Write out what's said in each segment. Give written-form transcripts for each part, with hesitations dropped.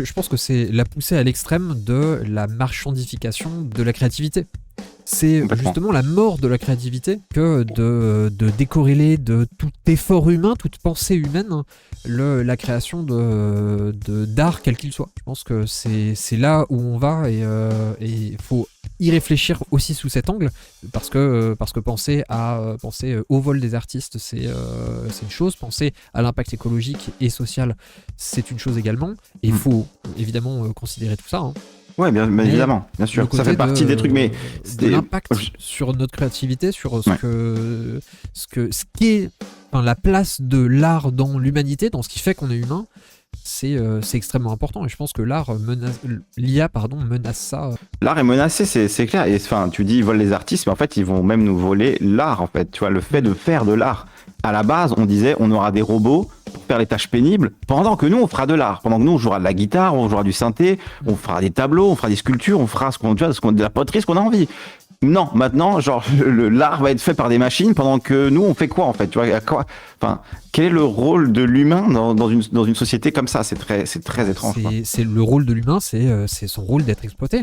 je pense que c'est la poussée à l'extrême de la marchandification de la créativité. C'est justement la mort de la créativité que de décorréler de tout effort humain, toute pensée humaine, la création d'art quel qu'il soit. Je pense que c'est là où on va et il faut y réfléchir aussi sous cet angle parce que penser au vol des artistes c'est une chose, penser à l'impact écologique et social c'est une chose également et il faut évidemment considérer tout ça. Ouais, bien évidemment, bien sûr. Ça fait partie des trucs, mais de l'impact sur notre créativité, sur ce qui est la place de l'art dans l'humanité, dans ce qui fait qu'on est humain, c'est extrêmement important. Et je pense que l'IA menace ça. L'art est menacé, c'est clair. Et enfin, tu dis ils volent les artistes, mais en fait, ils vont même nous voler l'art. En fait, tu vois, le fait de faire de l'art. À la base, on disait on aura des robots pour faire les tâches pénibles, pendant que nous on fera de l'art, pendant que nous on jouera de la guitare, on jouera du synthé, on fera des tableaux, on fera des sculptures, on fera de la poterie, ce qu'on a envie. Non, maintenant, genre l'art va être fait par des machines, pendant que nous on fait quoi en fait, tu vois, enfin, quel est le rôle de l'humain dans une société comme ça? C'est très étrange. C'est le rôle de l'humain, c'est son rôle d'être exploité.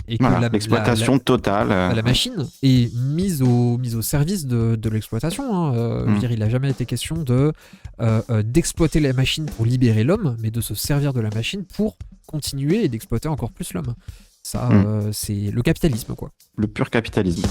Et que l'exploitation totale. La machine est mise au service de l'exploitation. Je veux dire, il n'a jamais été question d'exploiter la machine pour libérer l'homme, mais de se servir de la machine pour continuer et d'exploiter encore plus l'homme. Ça, c'est le capitalisme, quoi. Le pur capitalisme.